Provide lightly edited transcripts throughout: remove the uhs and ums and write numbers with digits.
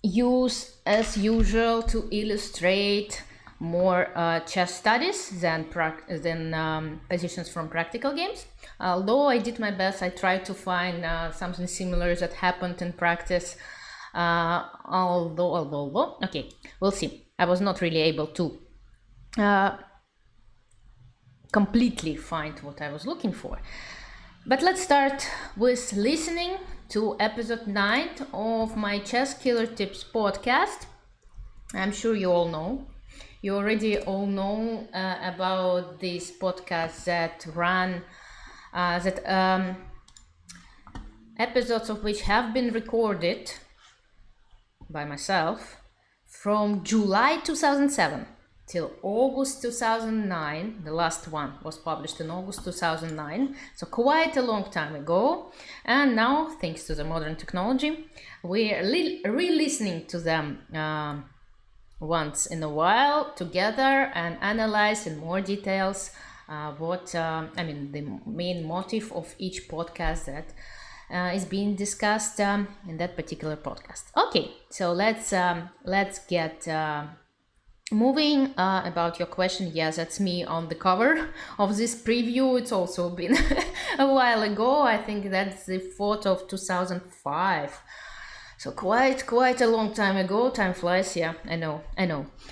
use as usual to illustrate more chess studies than positions from practical games. Although I did my best, I tried to find something similar that happened in practice. Although, okay, we'll see. I was not really able to completely find what I was looking for. But let's start with listening to episode 9 of my Chess Killer Tips podcast. I'm sure you already all know about these podcasts that run, episodes of which have been recorded by myself from July 2007 till August 2009. The last one was published in August 2009, so quite a long time ago. And now, thanks to the modern technology, we're re-listening to them once in a while together and analyze in more details the main motive of each podcast that is being discussed in that particular podcast. Okay, so let's get moving. About your question, yes, that's me on the cover of this preview. It's also been a while ago. I think that's the 4th of 2005. So quite a long time ago. Time flies. Yeah, I know.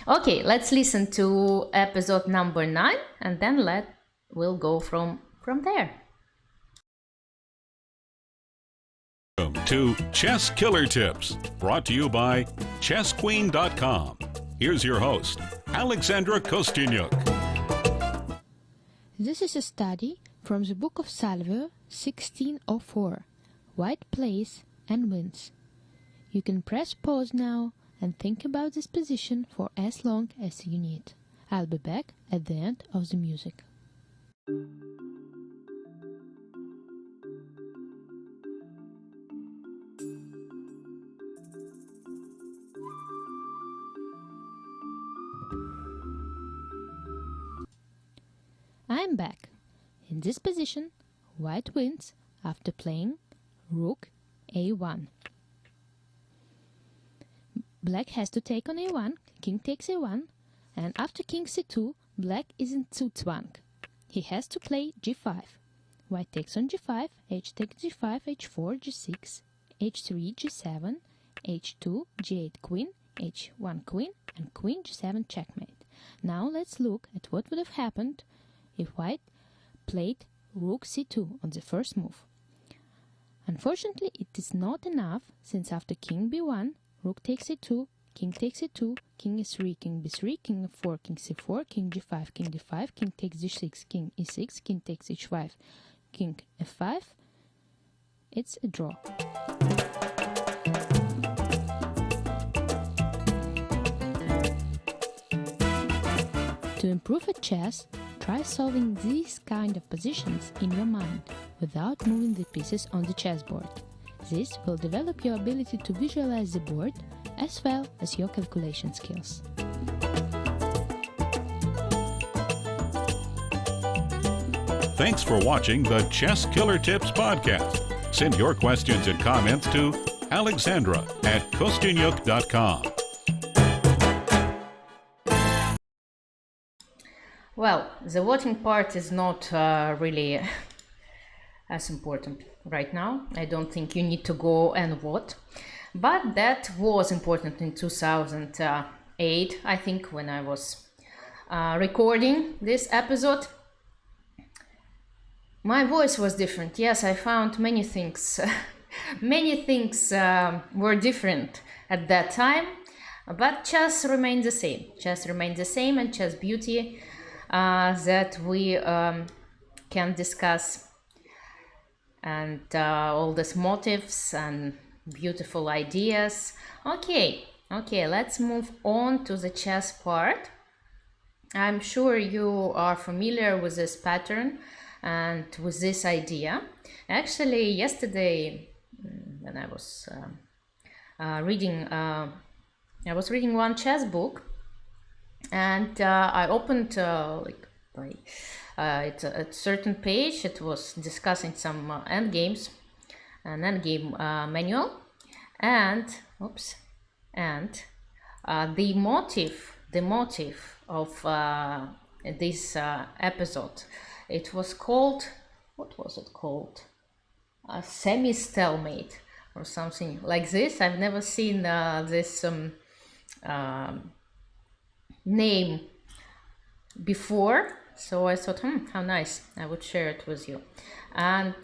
Okay, let's listen to episode number 9, and then we'll go from there. Welcome to Chess Killer Tips, brought to you by ChessQueen.com. Here's your host, Alexandra Kosteniuk. This is a study from the Book of Salver, 1604. White plays and wins. You can press pause now and think about this position for as long as you need. I'll be back at the end of the music. I'm back. In this position, white wins after playing rook a1. Black has to take on a1, king takes a1, and after king c2, black is in Zugzwang. He has to play g5. White takes on g5, h takes g5, h4, g6, h3, g7, h2, g8 queen, h1 queen, and queen g7 checkmate. Now let's look at what would have happened if white played rook c2 on the first move. Unfortunately, it is not enough, since after king b1, rook takes a2, king takes a2, king e3, king b3, king f4, king c4, king g5, king d5, king takes g6, king e6, king takes h5, king f5. It's a draw. To improve at chess, try solving these kind of positions in your mind without moving the pieces on the chessboard. This will develop your ability to visualize the board as well as your calculation skills. Thanks for watching the Chess Killer Tips podcast. Send your questions and comments to Alexandra at Kosteniuk.com. Well, the voting part is not really as important right now. I don't think you need to go and vote. But that was important in 2008, I think, when I was recording this episode. My voice was different. Yes, I found many things. Many things were different at that time. But chess remained the same. Chess remained the same, and chess beauty that we can discuss, and all these motives and beautiful ideas. Okay, let's move on to the chess part. I'm sure you are familiar with this pattern and with this idea. Actually, yesterday when I was reading one chess book, and I opened it's a certain page. It was discussing some endgames, an endgame manual, and And the motive of this episode, it was called, what was it called? Semi-Stalemate or something like this. I've never seen this name before, so I thought, how nice, I would share it with you. And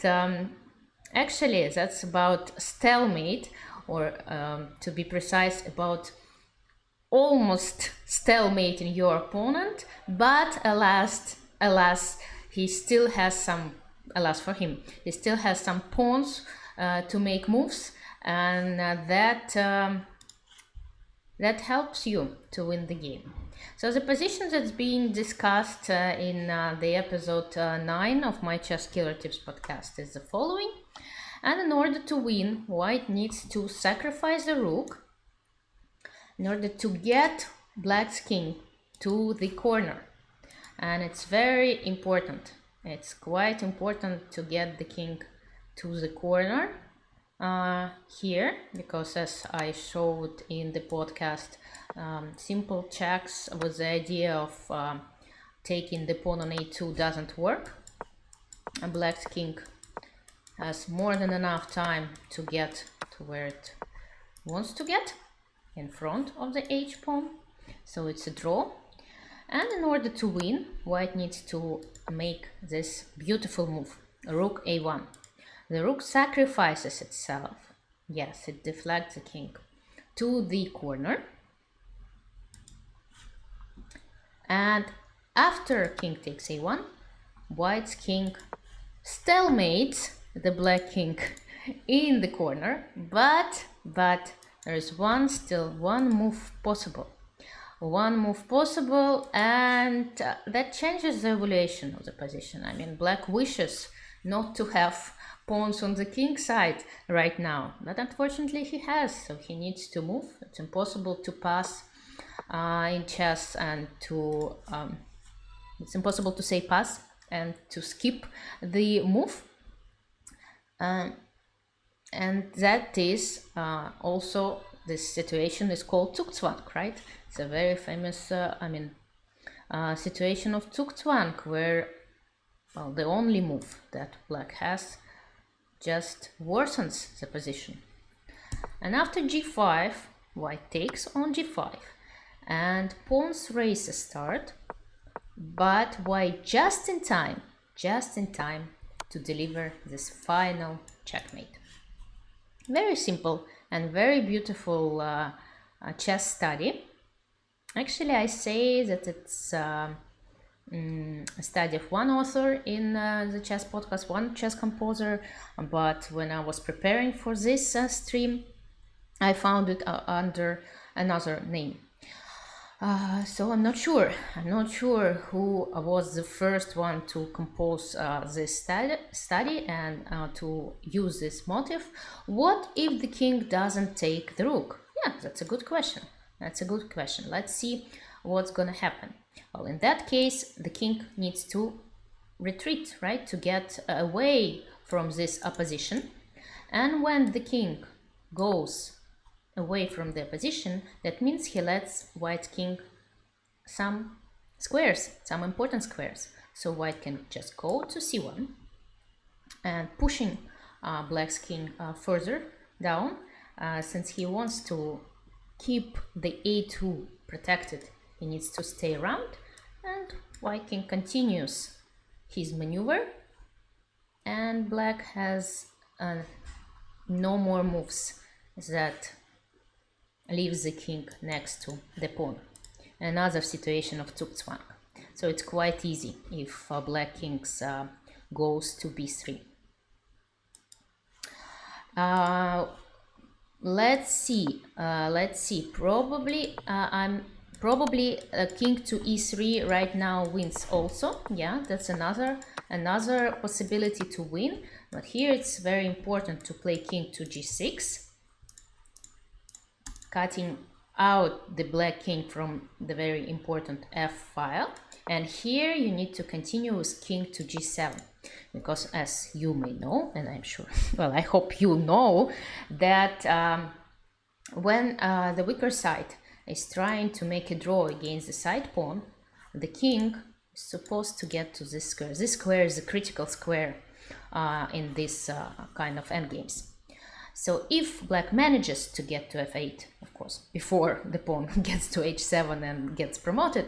actually that's about stalemate, or to be precise, about almost stalemating your opponent, but alas he still has some, alas for him, he still has some pawns to make moves, and that helps you to win the game. So the position that's being discussed in the episode 9 of my Chess Killer Tips podcast is the following. And in order to win, white needs to sacrifice the rook in order to get black's king to the corner. And it's very important. It's quite important to get the king to the corner here, because as I showed in the podcast, simple checks with the idea of taking the pawn on a2 doesn't work. And black's king has more than enough time to get to where it wants to get, in front of the h pawn, so it's a draw. And in order to win, white needs to make this beautiful move, rook a1. The rook sacrifices itself, yes, it deflects the king to the corner, and after king takes a1, white's king stalemates the black king in the corner, but there is still one move possible, and that changes the evaluation of the position. I mean, black wishes not to have pawns on the king side right now, but unfortunately he has, so he needs to move. It's impossible to pass in chess, and to it's impossible to say pass and to skip the move. And that is also, this situation is called Zugzwang, right? It's a very famous situation of Zugzwang, where, well, the only move that black has just worsens the position. And after g5, white takes on g5, and pawns races start, but white just in time to deliver this final checkmate. Very simple and very beautiful chess study. Actually, I say that it's a study of one author in the chess podcast, one chess composer, but when I was preparing for this stream, I found it under another name. So I'm not sure who was the first one to compose this study and to use this motive. What if the king doesn't take the rook? Yeah, that's a good question. Let's see what's gonna happen. Well, in that case, the king needs to retreat, right, to get away from this opposition. And when the king goes away from the opposition, that means he lets white king some squares, some important squares. So white can just go to c1 and pushing black's king further down, since he wants to keep the a2 protected. He needs to stay around, and white king continues his maneuver, and black has no more moves that leaves the king next to the pawn. Another situation of Zugzwang. So it's quite easy if black kings goes to b3. Let's see. Probably king to e3 right now wins also. Yeah, that's another possibility to win. But here it's very important to play king to g6, cutting out the black king from the very important f file. And here you need to continue with king to g7, because as you may know, and I'm sure, well, I hope you know, that when the weaker side is trying to make a draw against the side pawn, the king is supposed to get to this square. This square is a critical square in this kind of endgames. So if black manages to get to f8, of course, before the pawn gets to h7 and gets promoted,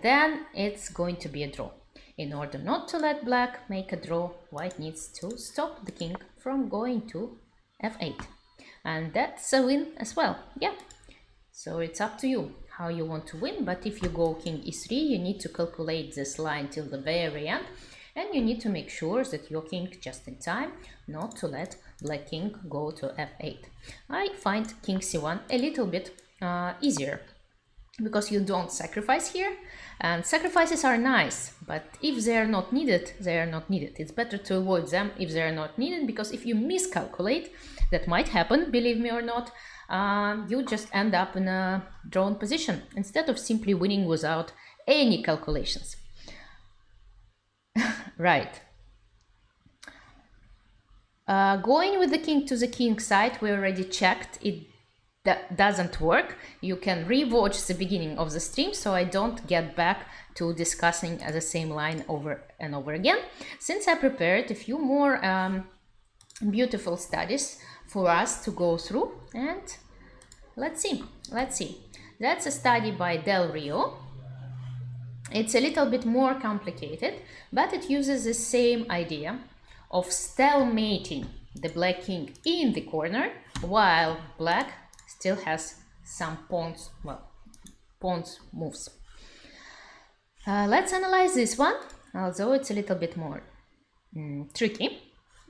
then it's going to be a draw. In order not to let black make a draw, white needs to stop the king from going to f8. And that's a win as well. Yeah. So it's up to you how you want to win. But if you go king e3, you need to calculate this line till the very end. And you need to make sure that your king just in time, not to let black king go to f8. I find king c1 a little bit easier, because you don't sacrifice here, and sacrifices are nice, but if they are not needed, they are not needed. It's better to avoid them if they are not needed, because if you miscalculate, that might happen, believe me or not, you just end up in a drawn position instead of simply winning without any calculations. Right. Going with the king to the king side, we already checked it. That doesn't work. You can re-watch the beginning of the stream, so I don't get back to discussing the same line over and over again, since I prepared a few more beautiful studies for us to go through. And let's see. That's a study by Del Rio. It's a little bit more complicated, but it uses the same idea of stalemating the black king in the corner while black still has some pawns, pawns moves. Let's analyze this one, although it's a little bit more tricky.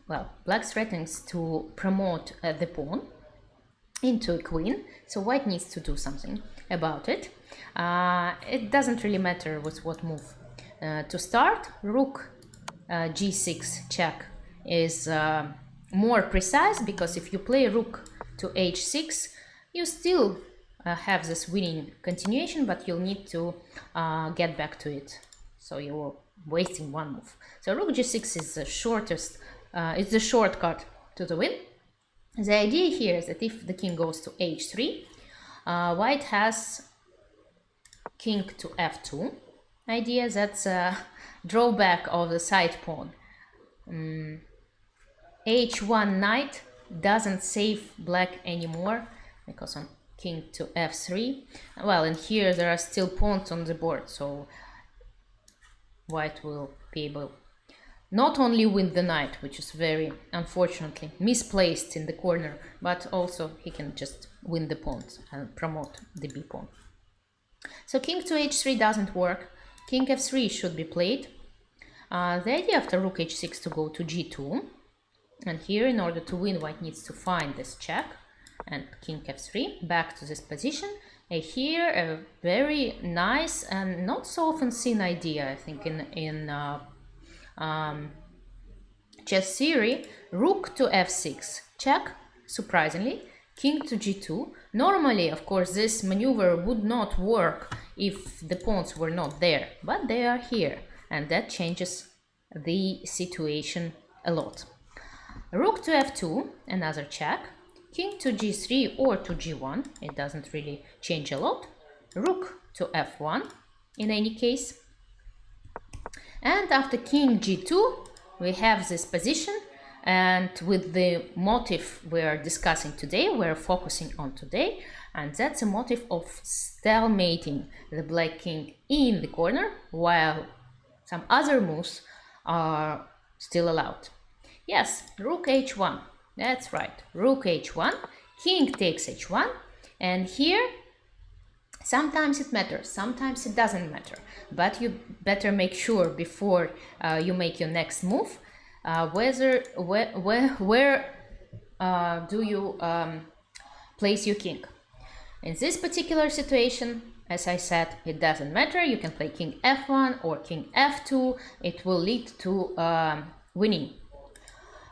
Well, black threatens to promote the pawn into a queen, so white needs to do something about it. It doesn't really matter with what move. To start, rook g6 check is more precise, because if you play rook to h6, you still have this winning continuation, but you'll need to get back to it. So you're wasting one move. So rook g6 is the shortest, it's the shortcut to the win. The idea here is that if the king goes to h3, white has king to f2 idea. That's a drawback of the side pawn. h1 knight doesn't save black anymore, because on king to f3, well, and here there are still pawns on the board, so white will be able not only win the knight, which is very unfortunately misplaced in the corner, but also he can just win the pawns and promote the b pawn. So king to h3 doesn't work. King f3 should be played. The idea after rook h6 to go to g2, and here in order to win, white needs to find this check, and king f3 back to this position. And here a very nice and not so often seen idea, I think, in chess theory. Rook to f6 check, surprisingly, king to g2. Normally, of course, this maneuver would not work if the pawns were not there, but they are here, and that changes the situation a lot. Rook to f2, another check. King to g3 or to g1, it doesn't really change a lot. Rook to f1 in any case. And after king g2, we have this position, and with the motive we're discussing today, we're focusing on today, and that's a motive of stalemating the black king in the corner while some other moves are still allowed. Yes, rook h1, that's right, rook h1, king takes h1, and here sometimes it matters, sometimes it doesn't matter, but you better make sure before you make your next move where do you place your king. In this particular situation, as I said, it doesn't matter. You can play king f1 or king f2. It will lead to winning.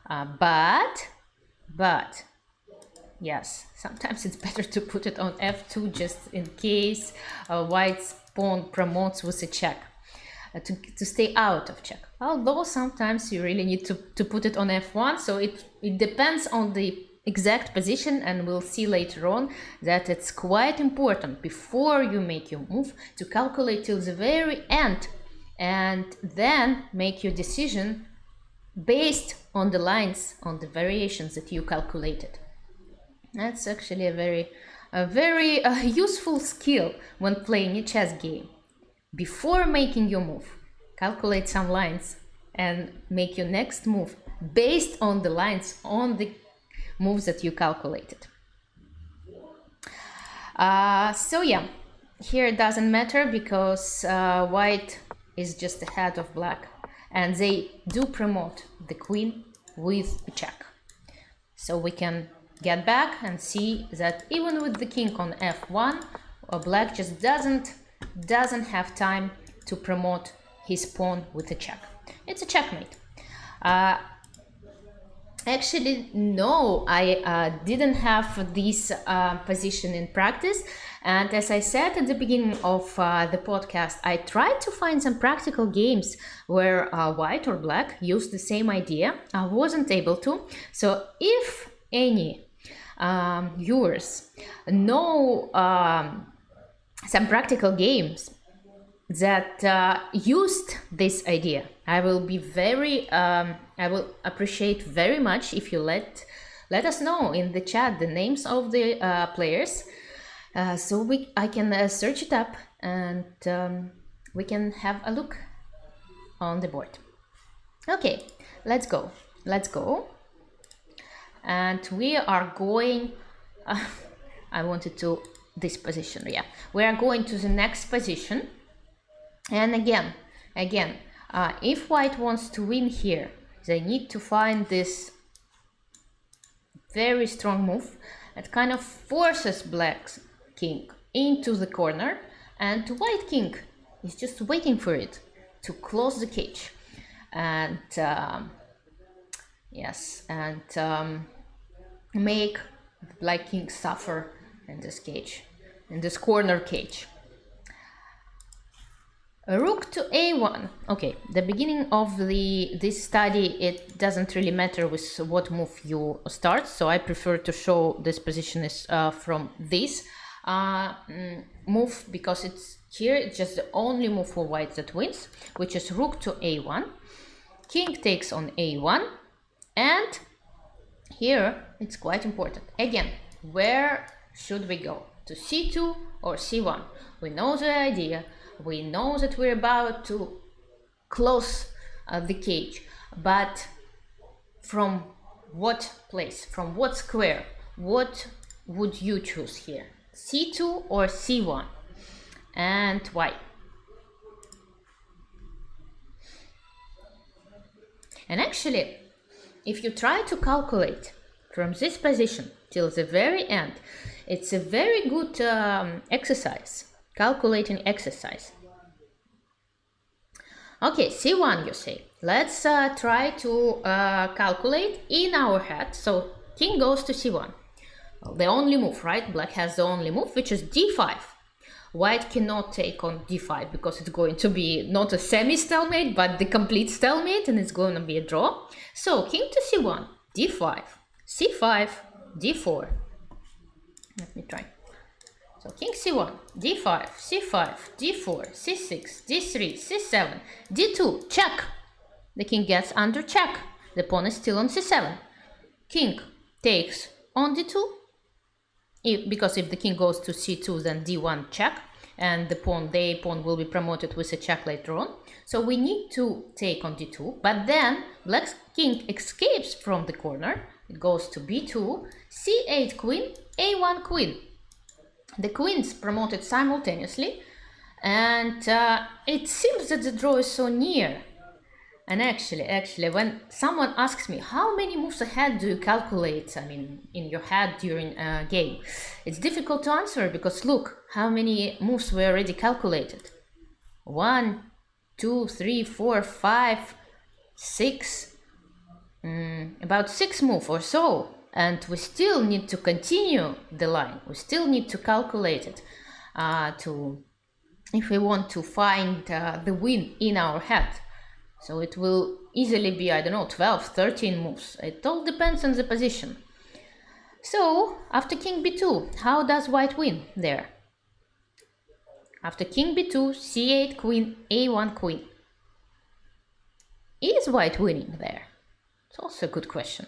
But yes, sometimes it's better to put it on f2 just in case white's pawn promotes with a check, to stay out of check. Although sometimes you really need to put it on f1, so it depends on the exact position, and we'll see later on that it's quite important before you make your move to calculate till the very end and then make your decision based on the lines, on the variations that you calculated. That's actually a very useful skill when playing a chess game. Before making your move, calculate some lines and make your next move based on the lines, on the moves that you calculated. So yeah, here it doesn't matter because white is just ahead of black, and they do promote the queen with a check. So we can get back and see that even with the king on f1, black just doesn't have time to promote his pawn with a check. It's a checkmate. Actually, no, I didn't have this position in practice. And as I said at the beginning of the podcast, I tried to find some practical games where white or black used the same idea. I wasn't able to. So if any viewers know some practical games that used this idea, I will be I will appreciate very much if you let us know in the chat the names of the players, so I can search it up and we can have a look on the board. Okay, let's go. And we are going, I wanted to this position, yeah. We are going to the next position. And again, if white wants to win here, they need to find this very strong move that kind of forces black's king into the corner, and white king is just waiting for it to close the cage. And make the black king suffer in this cage, in this corner cage. Rook to a1. Okay, the beginning of this study, it doesn't really matter with what move you start, so I prefer to show this position is from this move, because it's just the only move for white that wins, which is rook to a1. King takes on a1, and here it's quite important. Again, where should we go? To c2 or c1? We know the idea. We know that we're about to close the cage, but from what place, from what square? What would you choose here? C2 or C1? And why? And actually, if you try to calculate from this position till the very end, it's a very good exercise. Calculating exercise. Okay, C1 you say. Let's try to calculate in our head. So king goes to C1. Well, the only move, right? Black has the only move, which is D5. White cannot take on D5 because it's going to be not a semi-stalemate, but the complete stalemate, and it's going to be a draw. So king to C1, D5, C5, D4. Let me try. So king c1, d5, c5, d4, c6, d3, c7, d2, check. The king gets under check. The pawn is still on c7. King takes on d2. Because if the king goes to c2, then d1 check, and the pawn will be promoted with a check later on. So we need to take on d2, but then black's king escapes from the corner. It goes to b2, c8 queen, a1 queen. The queens promoted simultaneously, and it seems that the draw is so near. And actually, when someone asks me how many moves ahead do you calculate, I mean, in your head during a game, it's difficult to answer because look how many moves were already calculated. 1, 2, 3, 4, 5, 6, about 6 moves or so. And we still need to continue the line. We still need to calculate it if we want to find the win in our head. So it will easily be, I don't know, 12, 13 moves. It all depends on the position. So, after king b2, how does white win there? After king b2, c8 queen, a1 queen. Is white winning there? It's also a good question.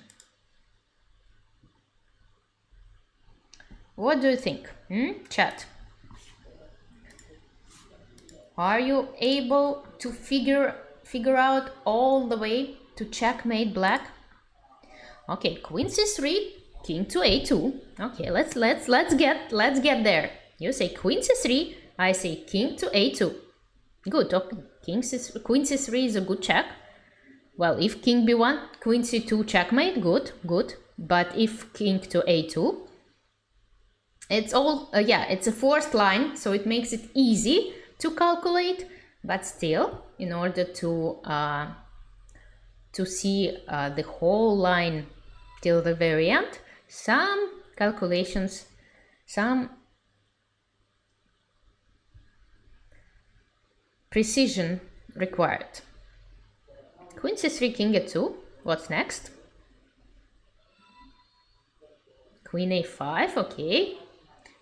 What do you think? Chat. Are you able to figure out all the way to checkmate black? Okay, queen c3, king to a2. Okay, let's get there. You say queen c3, I say king to a2. Good. Okay, queen c3 is a good check. Well, if king b1, queen c2 checkmate, good. But if king to a2, it's all it's a forced line, so it makes it easy to calculate. But still, in order to see the whole line till the very end, some calculations, some precision required. Queen c3, king a2. What's next? Queen a5. Okay.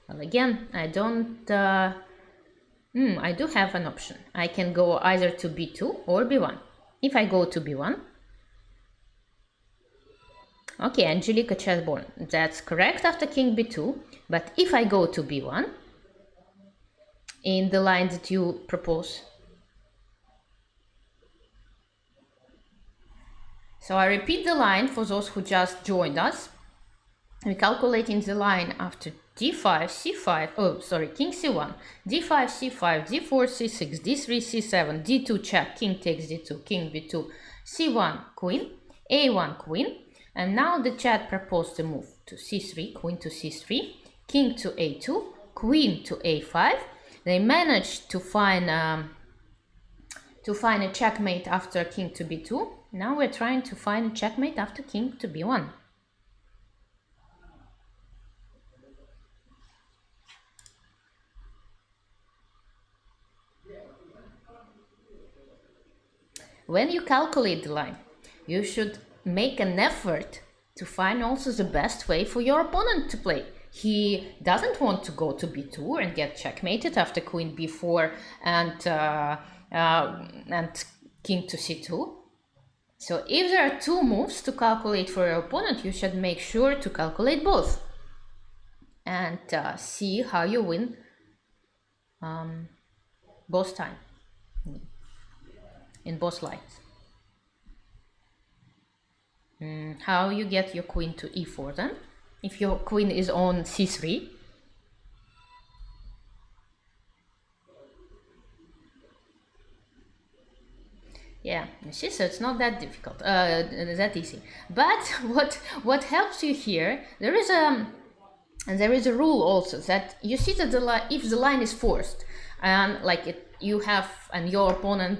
Well, again, I don't. I do have an option. I can go either to b2 or b1. If I go to b1, okay, Angelica Chessborn, that's correct after king b2. But if I go to b1, in the line that you propose, so I repeat the line for those who just joined us. We're calculating the line after d5, c5, oh sorry, king c1, d5, c5, d4, c6, d3, c7, d2 check, king takes d2, king b2, c1 queen, a1 queen, and now the chat proposed to move to c3, queen to c3, king to a2, queen to a5. They managed to find a checkmate after king to b2. Now we're trying to find a checkmate after king to b1. When you calculate the line, you should make an effort to find also the best way for your opponent to play. He doesn't want to go to b2 and get checkmated after queen b4 and king to c2. So if there are two moves to calculate for your opponent, you should make sure to calculate both and see how you win both times in both lines. How you get your queen to e4 then? If your queen is on c3, yeah, you see, so it's not that difficult, that easy. But what helps you here, there is a rule also that you see that if the line is forced and you have and your opponent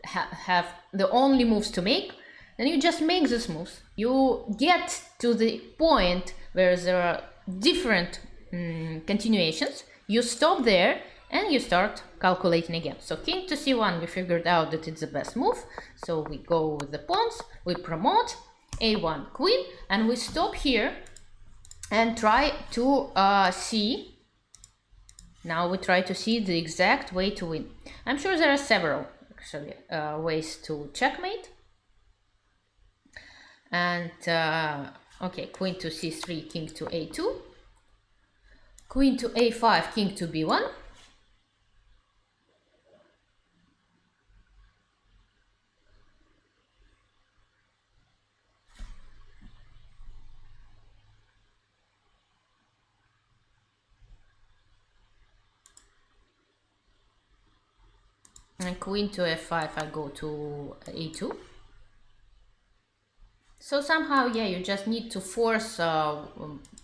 have the only moves to make, then you just make these moves. You get to the point where there are different continuations, you stop there and you start calculating again. So king to c1, we figured out that it's the best move, so we go with the pawns, we promote a1 queen, and we stop here and try to see. Now we try to see the exact way to win. I'm sure there are several actually ways to checkmate. And okay, queen to c3, king to a2, queen to a5, king to b1, and queen to f5, I go to a2. So somehow, yeah, you just need to force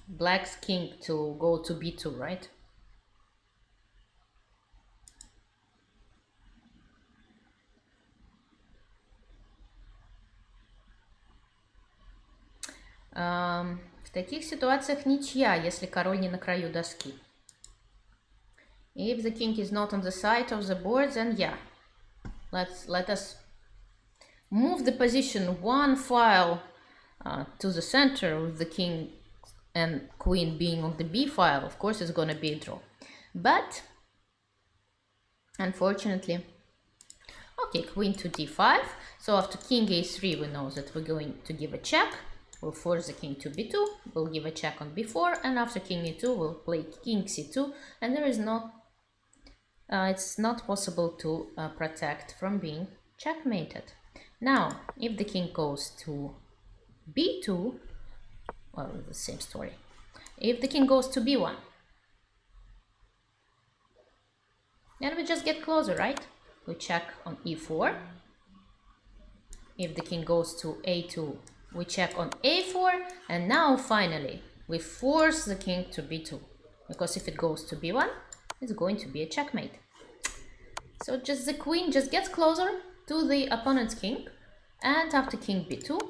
black's king to go to b2, right? В таких ситуациях ничья, если король не на краю доски. If the king is not on the side of the board, then yeah, let us move the position one file to the center with the king and queen being on the b file, of course it's going to be a draw. But unfortunately, okay, queen to d5. So after king a3, we know that we're going to give a check. We'll force the king to b2, we'll give a check on b4, and after king e2, we'll play king c2, and there is no, it's not possible to protect from being checkmated. Now, if the king goes to b2, well, it's the same story. If the king goes to b1, then we just get closer, right? We check on e4. If the king goes to a2, we check on a4, and now finally we force the king to b2, because if it goes to b1, it's going to be a checkmate. So just the queen just gets closer to the opponent's king, and after king b2,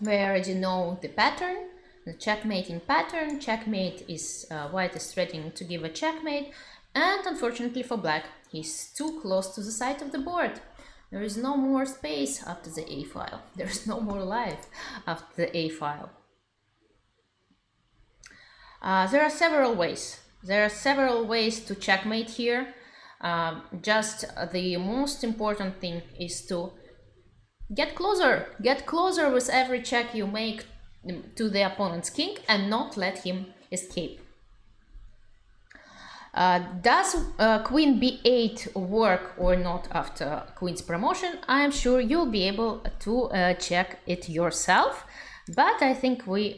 we already know the pattern, the checkmating pattern. Checkmate is white is threatening to give a checkmate, and unfortunately for black, he's too close to the side of the board. There is no more space after the a file. There is no more life after the a file. There are several ways. There are several ways to checkmate here. Just the most important thing is to get closer. Get closer with every check you make to the opponent's king and not let him escape. Does queen b8 work or not after queen's promotion? I am sure you'll be able to check it yourself, but I think we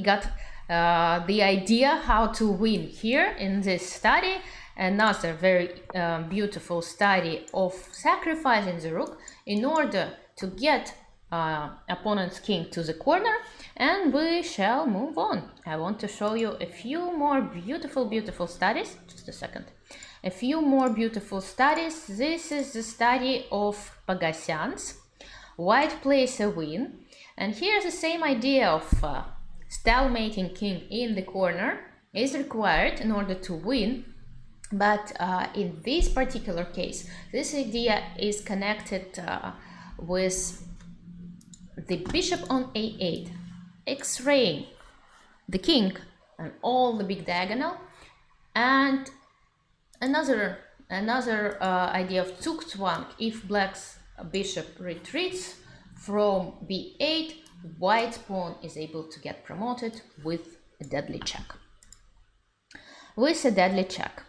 got the idea how to win here in this study. Another very beautiful study of sacrificing the rook in order to get opponent's king to the corner, and we shall move on. I want to show you a few more beautiful studies. Just a second. A few more beautiful studies. This is the study of Pagassian's. White plays a win, and here's the same idea of stalemating king in the corner is required in order to win. But in this particular case, this idea is connected with the bishop on a8, X-raying the king and all the big diagonal, and another idea of Zugzwang. If black's bishop retreats from b8, white's pawn is able to get promoted with a deadly check. With a deadly check.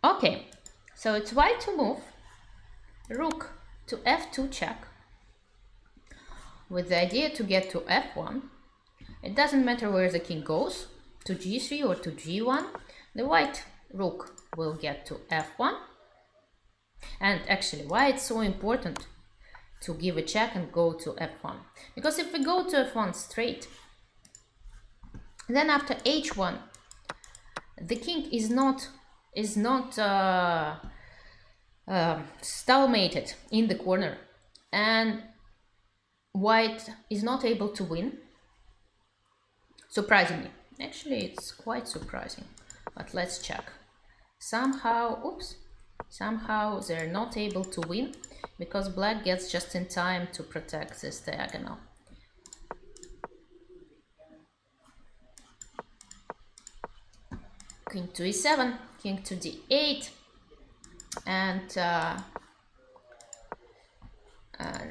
Okay, so it's white to move, rook to f2 check, with the idea to get to f1. It doesn't matter where the king goes, to g3 or to g1, the white rook will get to f1. And actually, why it's so important to give a check and go to f1? Because if we go to f1 straight, then after h1, the king is not stalemated in the corner, and white is not able to win. Surprisingly, actually it's quite surprising, but let's check. Somehow they're not able to win because black gets just in time to protect this diagonal. King to e7, king to d8, and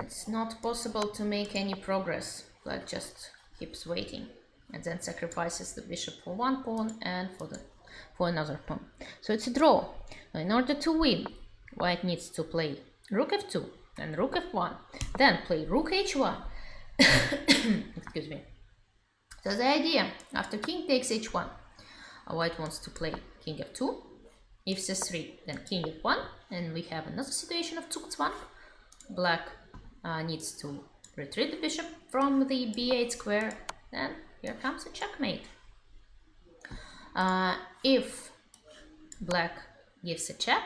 it's not possible to make any progress. Black just keeps waiting and then sacrifices the bishop for one pawn and for another pawn. So it's a draw. In order to win, white needs to play rook f2 and rook f1, then play rook h1. Excuse me. So the idea, after king takes h1, white wants to play king f2, if c3, then king f1, and we have another situation of Zugzwang. Black needs to retreat the bishop from the b8 square, and here comes a checkmate. If black gives a check,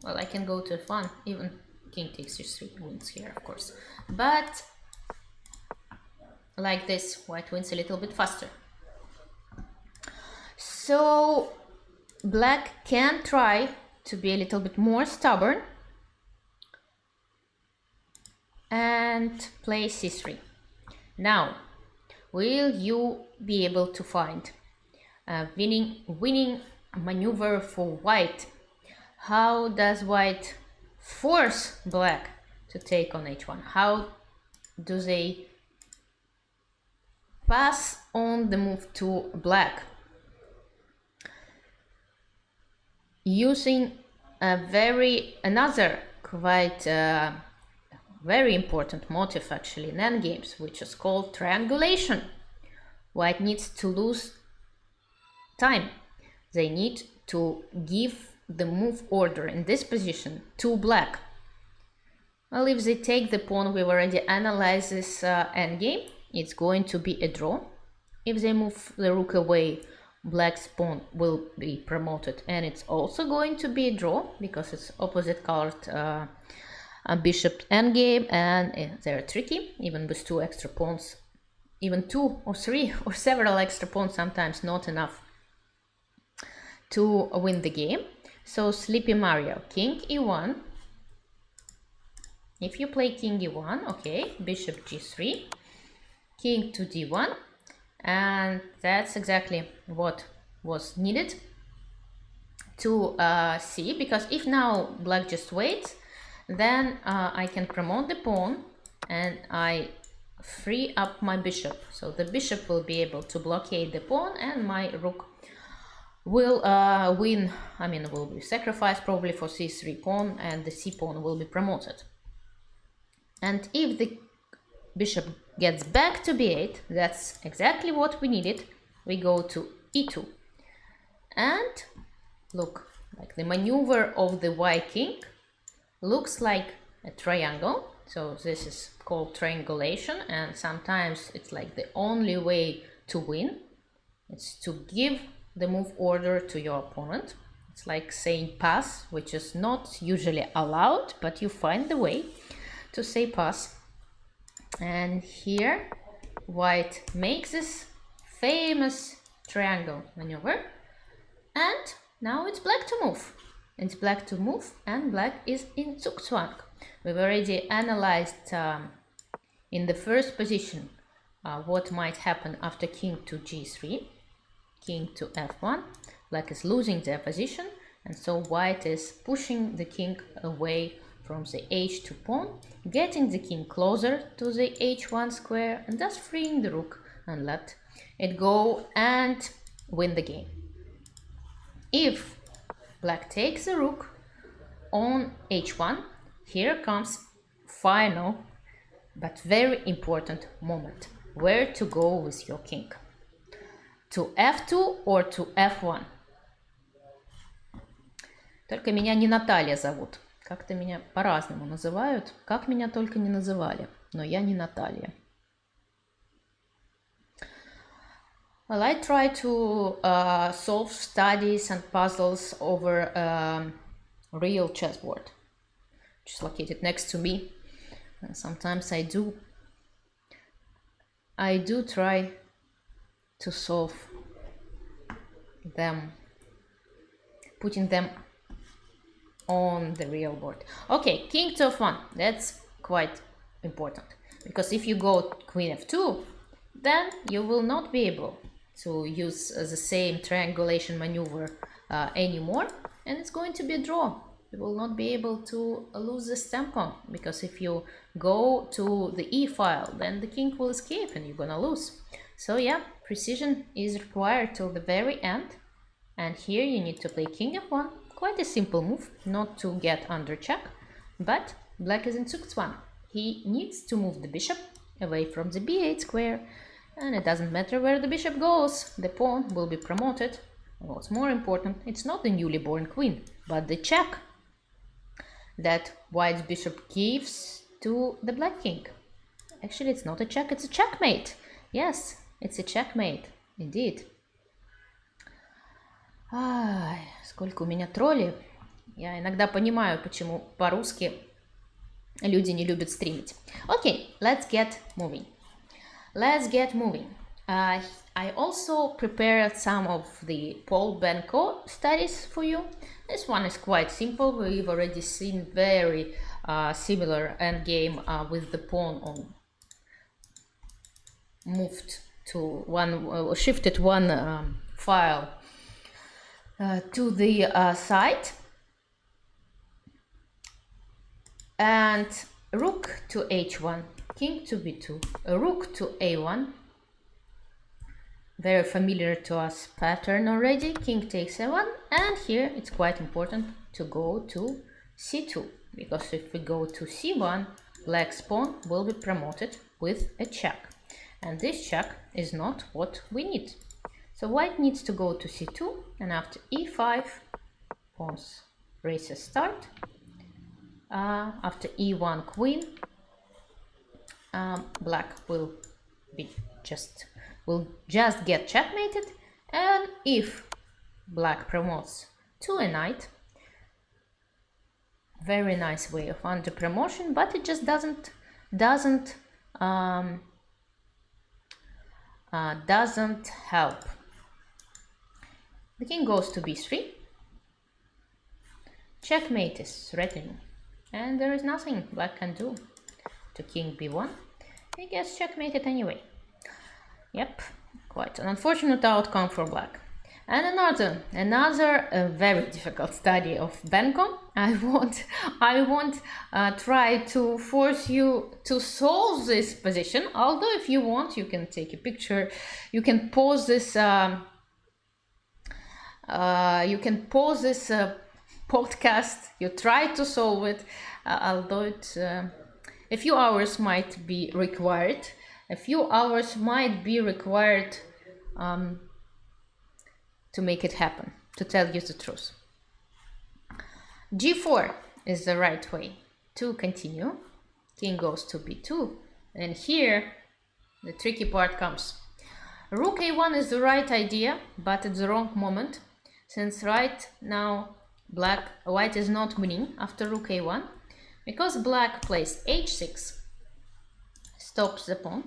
well, I can go to f1, even king takes h3 wins here, of course. But like this, white wins a little bit faster. So black can try to be a little bit more stubborn and play c3. Now, will you be able to find a winning maneuver for white? How does white force black to take on h1? How do they pass on the move to black? Using another quite very important motif actually in endgames, which is called triangulation. White needs to lose time. They need to give the move order in this position to black. Well, if they take the pawn, we've already analyzed this endgame, it's going to be a draw. If they move the rook away, black's pawn will be promoted, and it's also going to be a draw because it's opposite colored bishop endgame, and they're tricky, even with two extra pawns. Even two or three or several extra pawns, sometimes not enough to win the game. So Sleepy Mario, king e1. If you play king e1, okay, bishop g3, king to d1, and that's exactly what was needed to see, because if now black just waits, then I can promote the pawn and I free up my bishop. So the bishop will be able to blockade the pawn and my rook will win, will be sacrificed probably for c3 pawn, and the c pawn will be promoted. And if the bishop gets back to b8, that's exactly what we needed. We go to e2. And look, like the maneuver of the white king looks like a triangle. So this is called triangulation, and sometimes it's like the only way to win. It's to give the move order to your opponent. It's like saying pass, which is not usually allowed, but you find the way to say pass. And here white makes this famous triangle maneuver, and now it's black to move. It's black to move, and black is in Zugzwang. We've already analyzed in the first position what might happen after king to g3, king to f1. Black is losing their position, and so white is pushing the king away from the h2 pawn, getting the king closer to the h1 square, and thus freeing the rook and let it go and win the game. If black takes the rook on h1, here comes final but very important moment. Where to go with your king? To f2 or to f1? Только меня не Наталья зовут. Как-то меня по-разному называют. Как меня только не называли. Но я не Наталья. Well, I try to solve studies and puzzles over a real chessboard, which is located next to me. And sometimes I do try to solve them, putting them on the real board. Okay, king to f1, that's quite important, because if you go queen f2, then you will not be able to use the same triangulation maneuver anymore, and it's going to be a draw. You will not be able to lose this tempo, because if you go to the e file, then the king will escape and you're gonna lose. So yeah, precision is required till the very end, and here you need to play king f1. Quite a simple move, not to get under check, but black is in Zugzwang. He needs to move the bishop away from the b8 square, and it doesn't matter where the bishop goes, the pawn will be promoted. What's more important, it's not the newly born queen, but the check that white's bishop gives to the black king. Actually, it's not a check, it's a checkmate. Yes, it's a checkmate, indeed. Ай, сколько у меня троллей. Я иногда понимаю, почему по-русски люди не любят стримить. Okay, let's get moving. I also prepared some of the Paul Banco studies for you. This one is quite simple. We've already seen very similar endgame with the pawn on moved to one, shifted one file to the side, and rook to h1, king to b2, rook to a1. Very familiar to us pattern already. King takes a1, and here it's quite important to go to c2, because if we go to c1, black's pawn will be promoted with a check, and this check is not what we need. So white needs to go to c2, and after e5, pawns races start. After e1 queen, black will just get checkmated, and if black promotes to a knight, very nice way of under promotion, but it just doesn't help. The king goes to b3, checkmate is threatening, and there is nothing black can do. To king b1, he gets checkmated anyway. Yep, quite an unfortunate outcome for black. And another very difficult study of Banco. I won't try to force you to solve this position. Although if you want, you can take a picture. You can pause this. Podcast. You try to solve it. Although a few hours might be required. To make it happen, to tell you the truth. g4 is the right way to continue. King goes to b2, and here the tricky part comes. Rook a1 is the right idea, but at the wrong moment, since right now white is not winning after rook a1, because black plays h6, stops the pawn,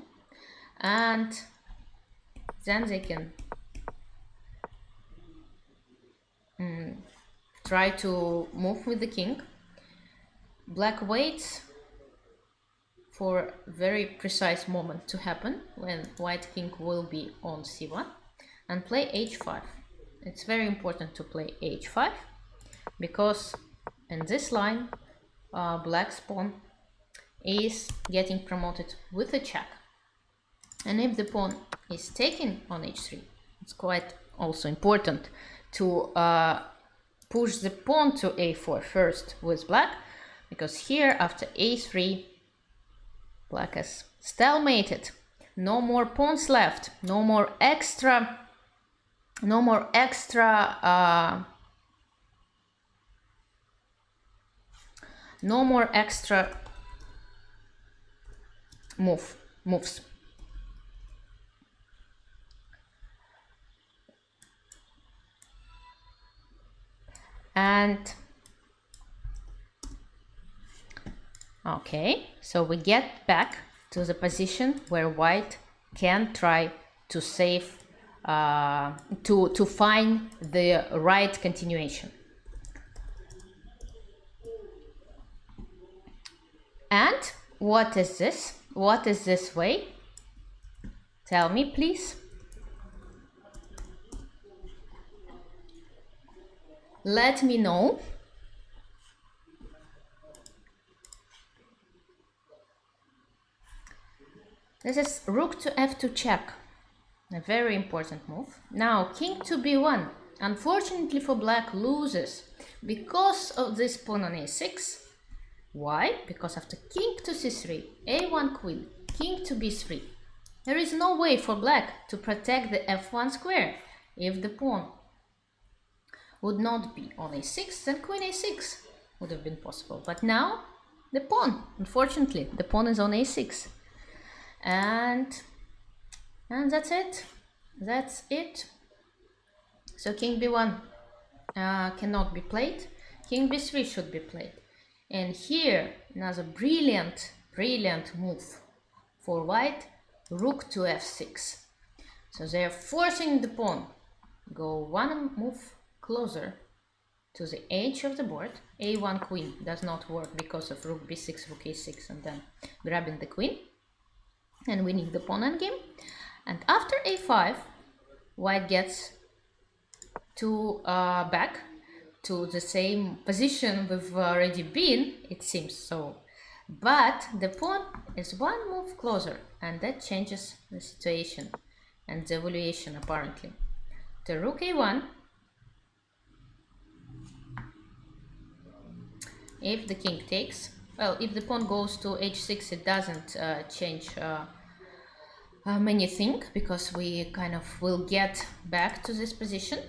and then they can try to move with the king. Black waits for a very precise moment to happen when white king will be on c1 and play h5. It's very important to play h5 because in this line black's pawn is getting promoted with a check, and if the pawn is taken on h3, it's quite also important to push the pawn to a4 first with black, because here after a3 black has stalemated. No more pawns left, no more extra moves. And okay, so we get back to the position where white can try to save to find the right continuation. And what is this? What is this way? Tell me, please. Let me know. This is rook to f2 check, a very important move. Now king to b1, unfortunately for black, loses because of this pawn on a6. Why? Because after king to c3, a1 queen, king to b3, there is no way for black to protect the f1 square. If the pawn would not be on a6, then queen a6 would have been possible. But now the pawn, unfortunately, the pawn is on a6. And that's it. That's it. So king b1 cannot be played. King b3 should be played. And here another brilliant move for white, rook to f6. So they are forcing the pawn go one move closer to the edge of the board. A1 queen does not work because of rook b6, rook a6, and then grabbing the queen and winning the pawn endgame. And after a5, white gets to back to the same position we've already been, it seems so. But the pawn is one move closer, and that changes the situation and the evaluation apparently. The rook a1, if the king takes, well, if the pawn goes to h6, it doesn't change many things, because we kind of will get back to this position.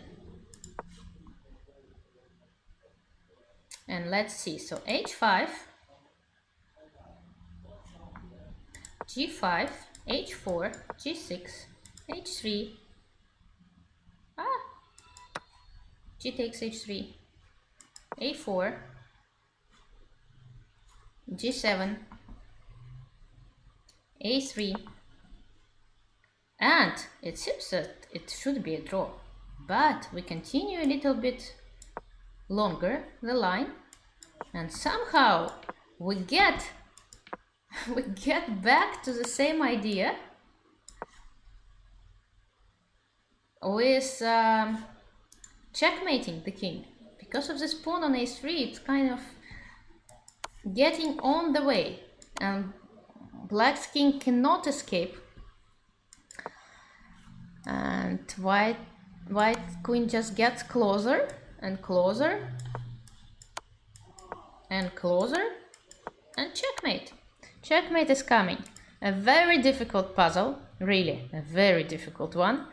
And let's see, so h5, g5, h4, g6, h3, g takes h3, a4, g7, a3, and it seems that it should be a draw, but we continue a little bit longer the line, and somehow we get back to the same idea with checkmating the king. Because of this pawn on a3, it's kind of getting on the way, and black's king cannot escape, and white queen just gets closer and closer and closer, and checkmate. Checkmate is coming. A very difficult puzzle, really, a very difficult one.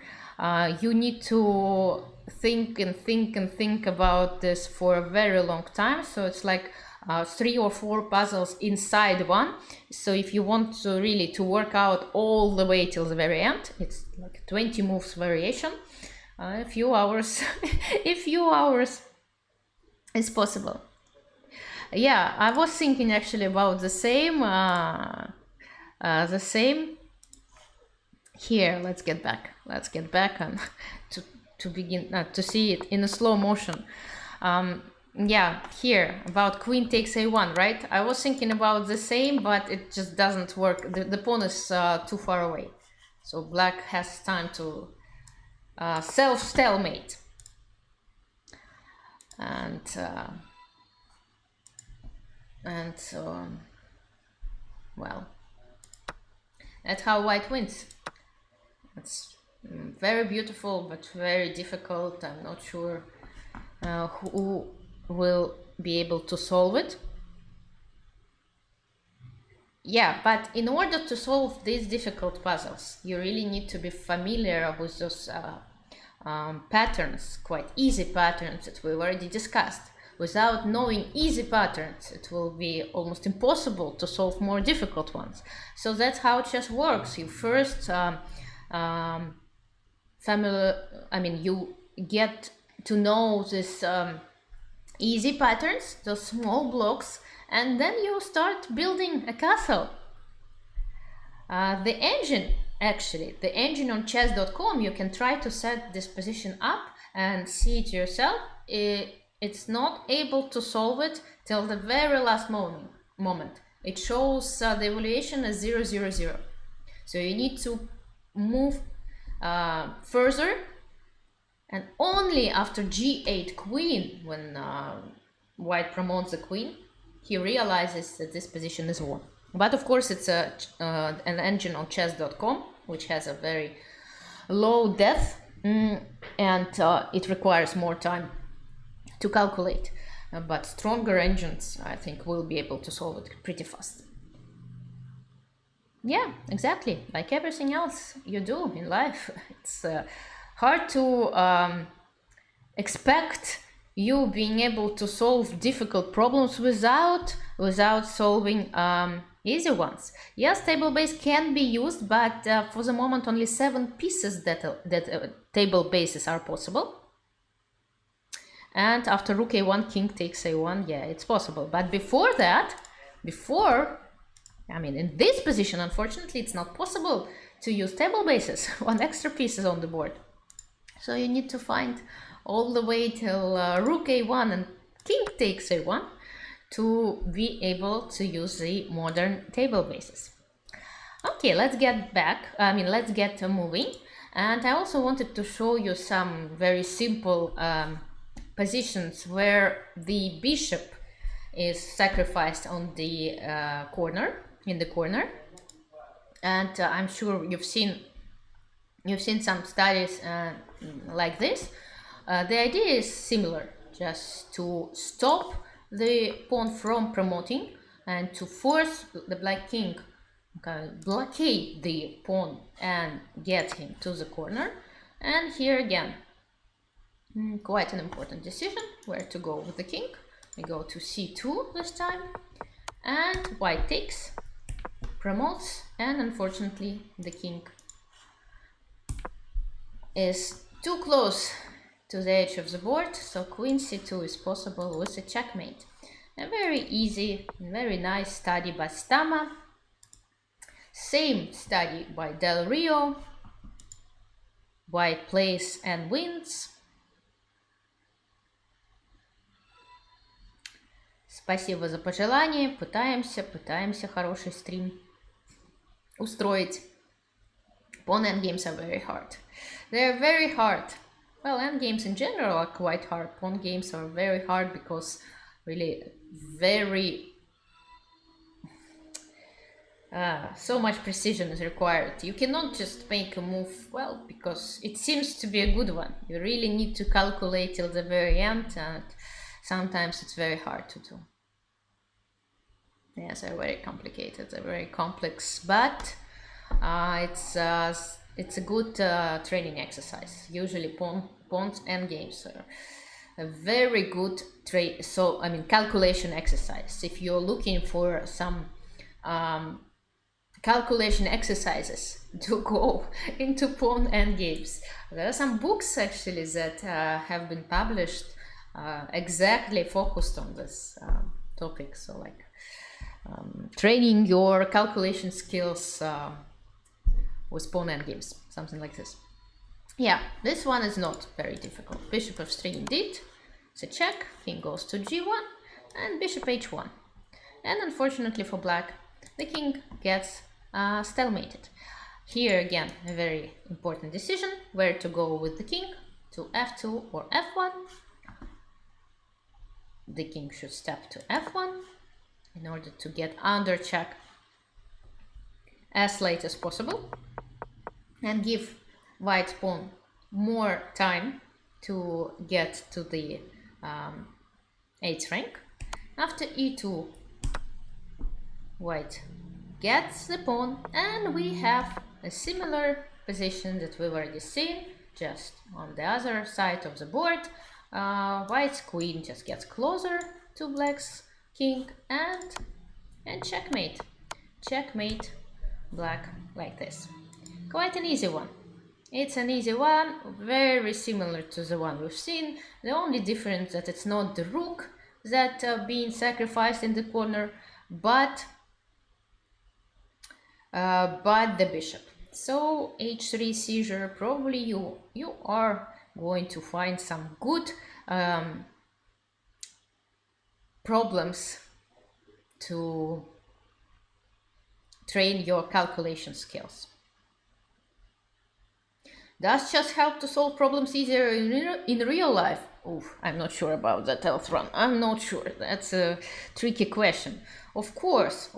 You need to think and think and think about this for a very long time, so it's like 3 or 4 puzzles inside one. So if you want to really to work out all the way till the very end, it's like 20 moves variation. A few hours a few hours is possible. Yeah, I was thinking actually about the same here. Let's get back and to begin to see it in a slow motion. Yeah, here about queen takes a1, right? I was thinking about the same, but it just doesn't work. The pawn is too far away, so black has time to self-stalemate. And well, that's how white wins. It's very beautiful, but very difficult. I'm not sure who will be able to solve it. Yeah, but in order to solve these difficult puzzles, you really need to be familiar with those patterns, quite easy patterns that we've already discussed. Without knowing easy patterns, it will be almost impossible to solve more difficult ones. So that's how chess works. You first you get to know this easy patterns, those small blocks, and then you start building a castle. The engine on chess.com, you can try to set this position up and see it yourself. It's not able to solve it till the very last moment. It shows the evaluation as 0, 0, 0. So you need to move further, and only after g8 queen, when white promotes the queen, he realizes that this position is won. But of course it's an engine on chess.com, which has a very low depth, and it requires more time to calculate. But stronger engines, I think, will be able to solve it pretty fast. Yeah, exactly. Like everything else you do in life, it's hard to expect you being able to solve difficult problems without solving easy ones. Yes, table base can be used, but for the moment only 7 pieces that table bases are possible. And after rook a1, king takes a1, yeah, it's possible. But before that, in this position, unfortunately, it's not possible to use table bases, 1 extra piece is on the board. So you need to find all the way till rook a1 and king takes a1 to be able to use the modern table bases. Okay, let's get moving. And I also wanted to show you some very simple positions where the bishop is sacrificed on the in the corner. And I'm sure you've seen some studies like this. The idea is similar, just to stop the pawn from promoting and to force the black king, blockade the pawn and get him to the corner. And here again, quite an important decision where to go with the king. We go to c2 this time, and white takes, promotes, and unfortunately the king is too close to the edge of the board, so queen c2 is possible with a checkmate. A very easy, very nice study by Stama. Same study by Del Rio. White plays and wins. Спасибо за пожелание. Пытаемся хороший стрим устроить. Pawn endgames are very hard. They're very hard. Well, endgames in general are quite hard. Pawn games are very hard because really very so much precision is required. You cannot just make a move well because it seems to be a good one. You really need to calculate till the very end, and sometimes it's very hard to do. Yes, they're very complicated, they're very complex, but it's a good training exercise. Usually pawns endgames are a very good calculation exercise. If you're looking for some calculation exercises to go into pawn endgames, there are some books actually that have been published exactly focused on this topic. So like training your calculation skills with pawn endgames, something like this. Yeah, this one is not very difficult. Bishop f3 indeed. It's a check. King goes to g1 and bishop h1. And unfortunately for black, the king gets stalemated. Here again, a very important decision where to go with the king, to f2 or f1. The king should step to f1 in order to get under check as late as possible and give white pawn more time to get to the 8th rank. After e2, white gets the pawn, and we have a similar position that we've already seen, just on the other side of the board. White's queen just gets closer to black's king and checkmate. Checkmate black like this. Quite an easy one. It's an easy one, very similar to the one we've seen. The only difference that it's not the rook that being sacrificed in the corner, but the bishop. So h3 seizure, probably you are going to find some good problems to train your calculation skills. Does chess help to solve problems easier in real life? Oof, I'm not sure about that, Elthron. I'm not sure. That's a tricky question. Of course,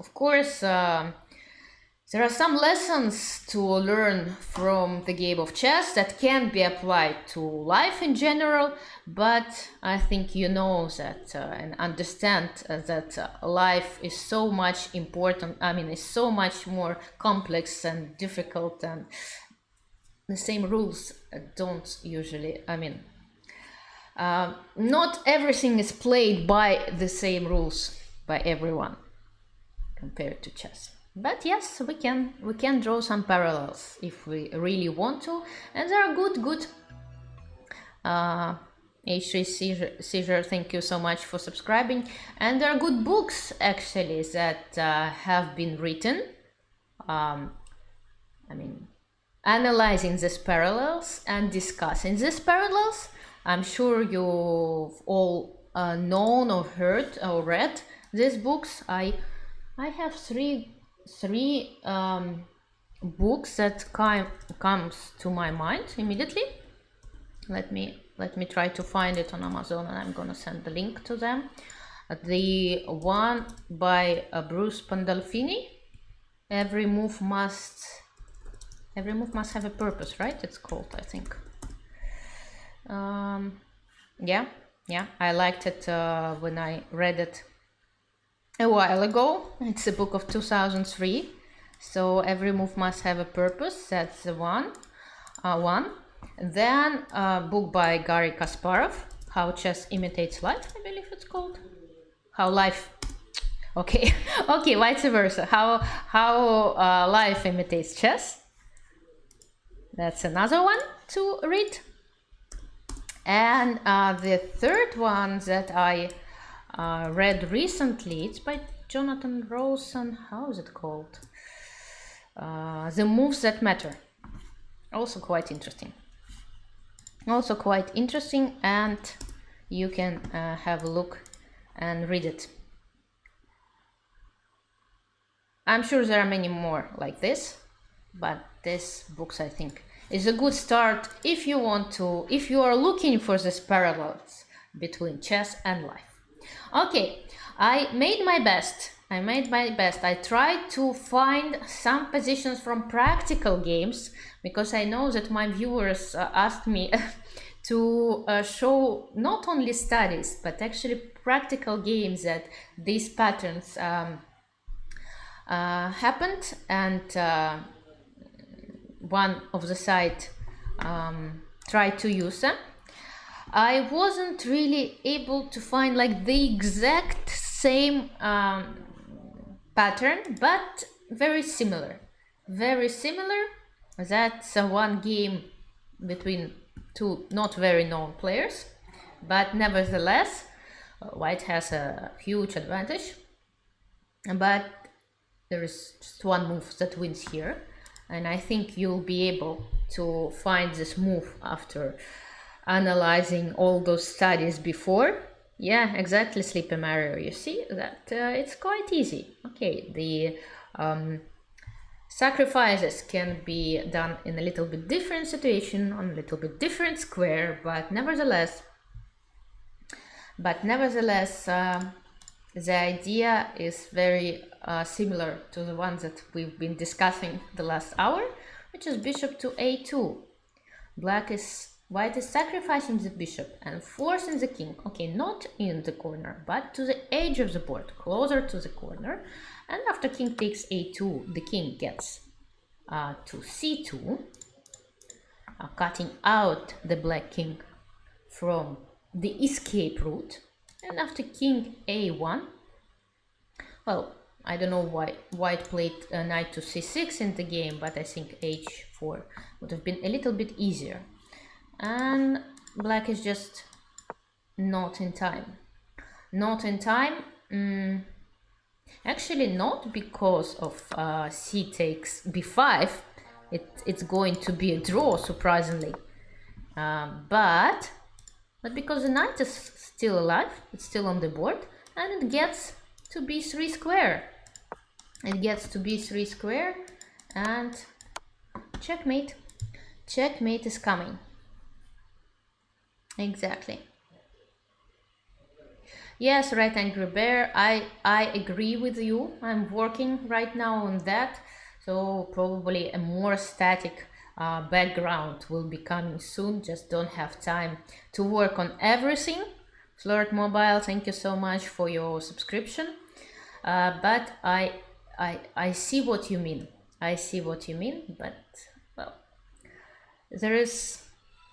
there are some lessons to learn from the game of chess that can be applied to life in general, but I think you know that and understand that life is so much important. I mean, it's so much more complex and difficult, and the same rules don't usually, not everything is played by the same rules by everyone compared to chess. But yes, we can draw some parallels if we really want to, and there are good h3 seizure, thank you so much for subscribing, and there are good books actually that have been written, analyzing these parallels and discussing these parallels, I'm sure you've all known or heard or read these books. I have three books that comes to my mind immediately. Let me try to find it on Amazon, and I'm gonna send the link to them. The one by Bruce Pandolfini, Every move must have a purpose, right? It's called, I think. Yeah, I liked it when I read it a while ago. It's a book of 2003. So Every move must have a purpose. That's the one. Then a book by Garry Kasparov, How Chess Imitates Life, I believe it's called. How life. Okay, okay, vice versa. How life imitates chess. That's another one to read. And the third one that I read recently, it's by Jonathan Rosen. How is it called? The Moves That Matter. Also quite interesting. And you can have a look and read it. I'm sure there are many more like this, but this books, I think, is a good start if you are looking for these parallels between chess and life. Okay, I made my best. I tried to find some positions from practical games, because I know that my viewers asked me to show not only studies, but actually practical games that these patterns happened, and one of the site tried to use them. I wasn't really able to find like the exact same pattern, but very similar. That's one game between two not very known players, but nevertheless White has a huge advantage. But there is just one move that wins here, and I think you'll be able to find this move after analyzing all those studies before. Yeah, exactly, Sleepy Mario. You see that it's quite easy. Okay, the sacrifices can be done in a little bit different situation, on a little bit different square, but nevertheless, the idea is very similar to the one that we've been discussing the last hour, which is bishop to a2. White is sacrificing the bishop and forcing the king, okay, not in the corner, but to the edge of the board, closer to the corner. And after king takes a2, the king gets to c2, cutting out the black king from the escape route. And after king a1, well, I don't know why White played knight to c6 in the game, but I think h4 would have been a little bit easier. And black is just not in time. Actually, not because of c takes b5. It's going to be a draw, surprisingly. But because the knight is still alive, it's still on the board, and it gets to b3 square. And checkmate. Checkmate is coming. Exactly. Yes, right, Angry Bear, I agree with you. I'm working right now on that, so probably a more static background will be coming soon. Just don't have time to work on everything. Flirt Mobile, thank you so much for your subscription. But I see what you mean. But well, there is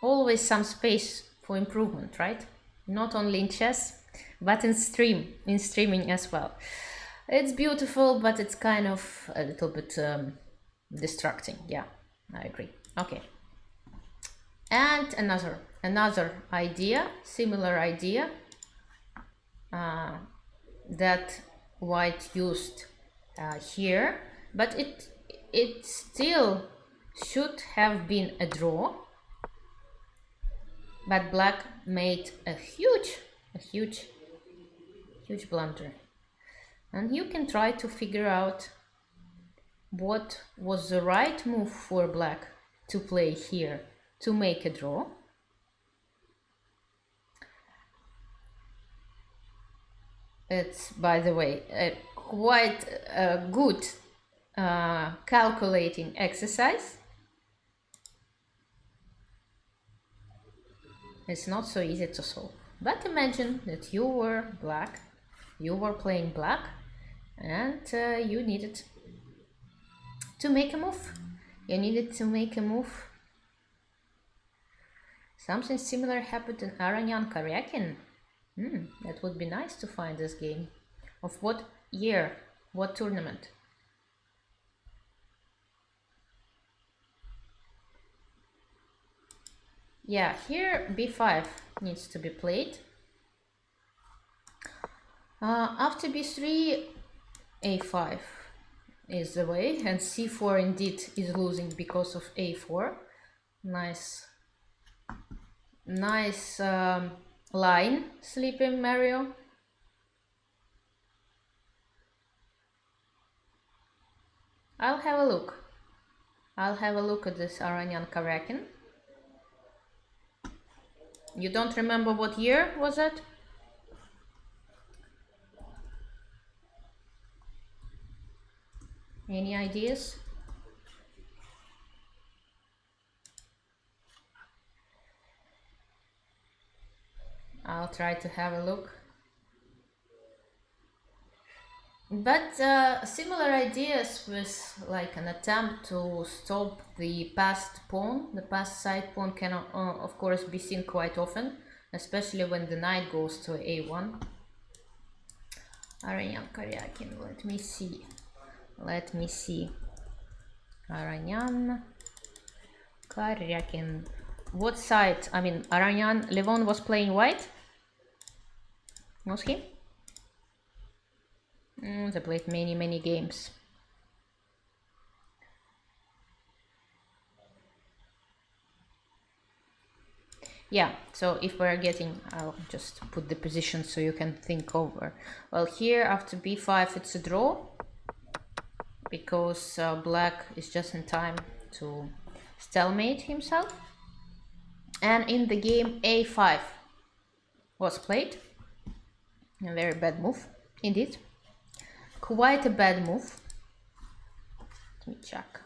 always some space for improvement, right? Not only in chess, but in streaming as well. It's beautiful, but it's kind of a little bit distracting. Yeah, I agree. Okay. And another idea, similar idea that White used here, but it still should have been a draw, But black made a huge blunder. And you can try to figure out what was the right move for black to play here to make a draw. It's, by the way, quite a good calculating exercise. It's not so easy to solve. But imagine that you were black, you were playing black, and you needed to make a move. You needed to make a move. Something similar happened in Aranyan Karyakin. That would be nice to find this game. Of what year? What tournament? Yeah, here b5 needs to be played. After b3, a5 is the way, and c4 indeed is losing because of a4. Nice line, Sleeping Mario. I'll have a look. I'll have a look at this Aranyan Karyakin. You don't remember what year was it? Any ideas? I'll try to have a look. But similar ideas with like an attempt to stop the passed pawn. The passed side pawn can of course be seen quite often, especially when the knight goes to a1. Aranyan Karyakin, let me see. Aranyan Karyakin. What side? I mean, Aranyan Levon was playing white? Was he? They played many games. Yeah, so if we're getting, I'll just put the position so you can think over. Well, here after b5 it's a draw, because black is just in time to stalemate himself. And in the game a5 was played. A very bad move, indeed. Quite a bad move. Let me check.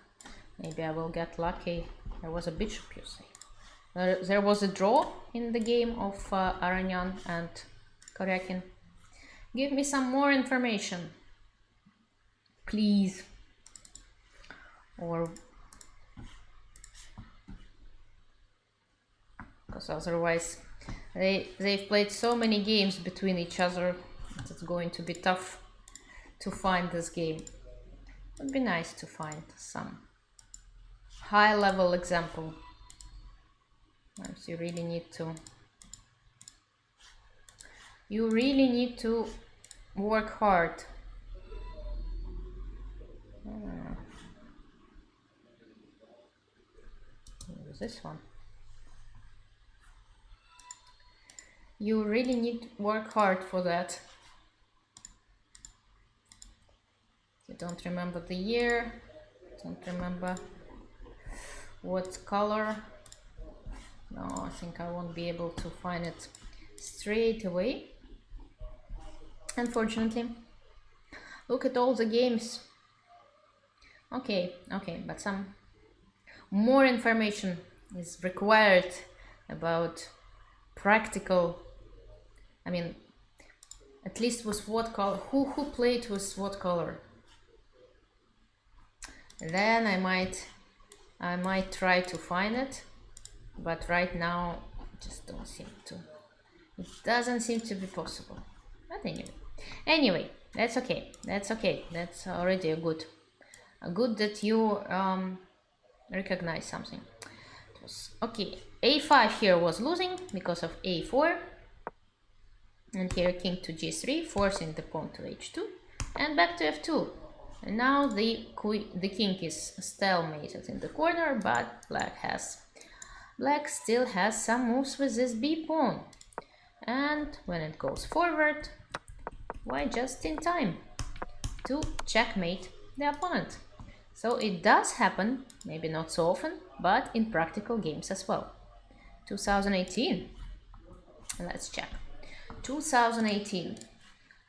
Maybe I will get lucky. There was a bishop, you say. There was a draw in the game of Aranyan and Karyakin. Give me some more information, please. Or because otherwise they've played so many games between each other, it's going to be tough to find this game. It would be nice to find some high-level example. You really need to work hard. This one. You really need to work hard for that. You don't remember the year, don't remember what color. No, I think I won't be able to find it straight away, unfortunately. Look at all the games. Okay, but some more information is required about practical, I mean, at least with what color, who played with what color. Then I might try to find it, but right now it just don't seem to. It doesn't seem to be possible. But anyway, that's okay. That's already a good that you recognize something. Okay, a5 here was losing because of a4, and here king to g3, forcing the pawn to h2, and back to f2. And now the king is stalemated in the corner, but black Black still has some moves with this b pawn. And when it goes forward, white just in time to checkmate the opponent. So it does happen, maybe not so often, but in practical games as well. 2018. Let's check. 2018.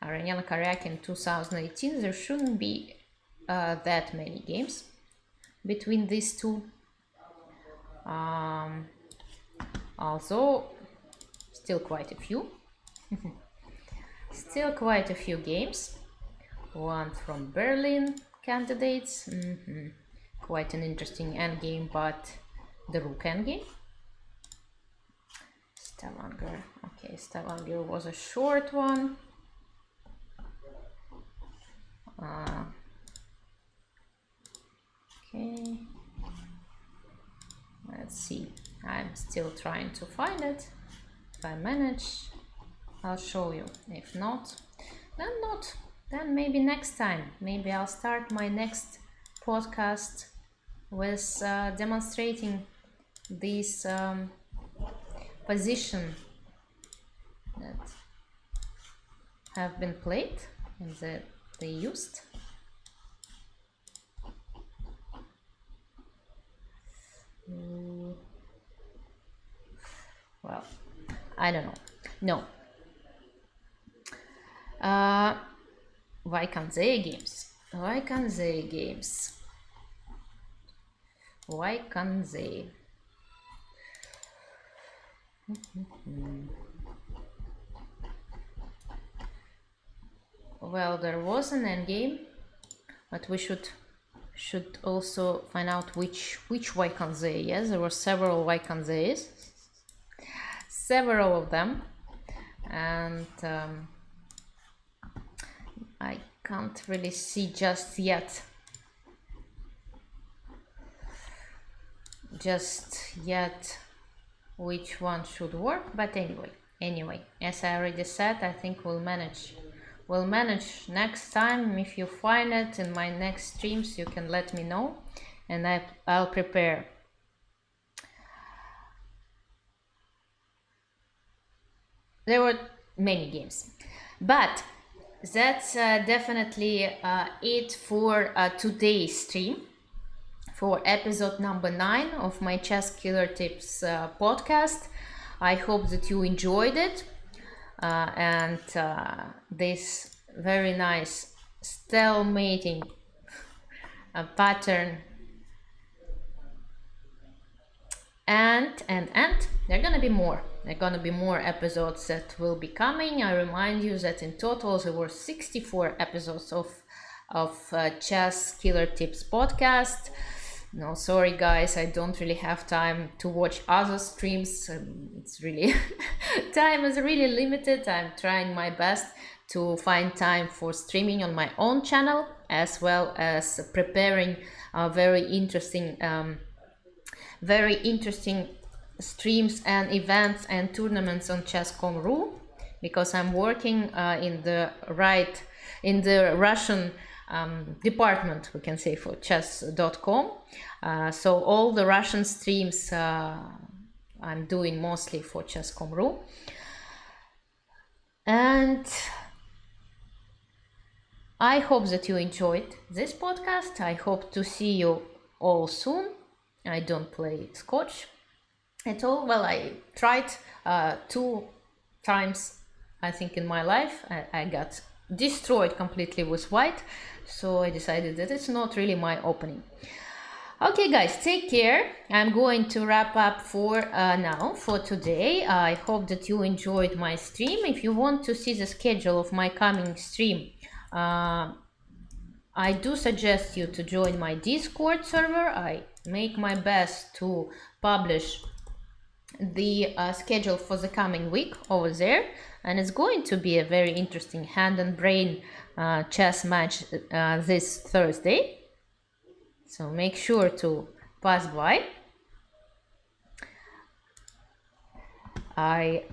Aranyana Karyakin 2018. There shouldn't be that many games between these two. Also, still quite a few. Still quite a few games. One from Berlin candidates. Quite an interesting endgame, but the rook endgame. Stavanger. Okay, Stavanger was a short one. Okay. Let's see. I'm still trying to find it. If I manage, I'll show you. If not, then not. Then maybe next time. Maybe I'll start my next podcast with demonstrating these position that have been played and that they used. Well, I don't know. No. Why can't they games? Why can't they games? Why can't they? Well, there was an endgame, but we should also find out which Waikanze. Yes, there were several Waikanzes, several of them, and I can't really see just yet which one should work. But anyway, as I already said, I think we'll manage next time. If you find it in my next streams, you can let me know, and I'll prepare. There were many games, but that's definitely it for today's stream, for episode number 9 of my Chess Killer Tips podcast. I hope that you enjoyed it. And this very nice stalemating pattern, and there are gonna be more. There are gonna be more episodes that will be coming. I remind you that in total there were 64 episodes of Chess Killer Tips podcast. No, sorry guys, I don't really have time to watch other streams. It's really time is really limited. I'm trying my best to find time for streaming on my own channel, as well as preparing very interesting streams and events and tournaments on chess.com.ru, because I'm working in the Russian department, we can say, for chess.com. So all the Russian streams I'm doing mostly for chess.com.ru. And I hope that you enjoyed this podcast. I hope to see you all soon. I don't play Scotch at all. Well, I tried 2 times, I think, in my life. I got destroyed completely with white, so I decided that it's not really my opening. Okay guys, take care. I'm going to wrap up for now, for today. I hope that you enjoyed my stream. If you want to see the schedule of my coming stream, I do suggest you to join my Discord server. I make my best to publish the schedule for the coming week over there, and it's going to be a very interesting hand and brain chess match this Thursday, so make sure to pass by. I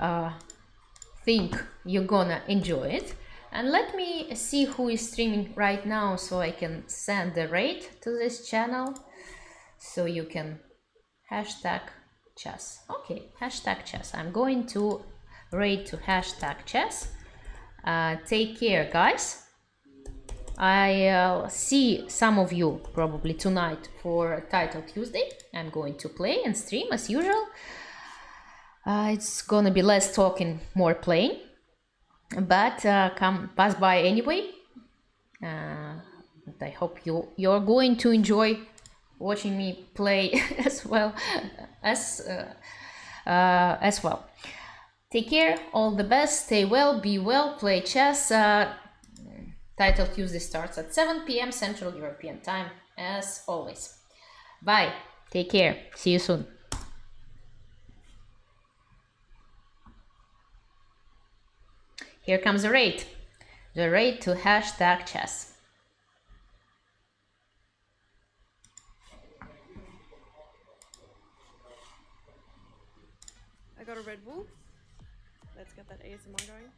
think you're gonna enjoy it. And let me see who is streaming right now, so I can send the raid to this channel, so you can hashtag chess. Okay, hashtag chess. I'm going to rate to hashtag chess. Take care, guys. I see some of you probably tonight for Title Tuesday. I'm going to play and stream as usual. It's gonna be less talking, more playing, but come pass by anyway. I hope you're going to enjoy watching me play as well. Take care, all the best, stay well, be well, play chess. Title Tuesday starts at 7 p.m. Central European Time, as always. Bye, take care, see you soon. Here comes the rate to hashtag chess. I got a Red Bull. Let's get that ASMR going.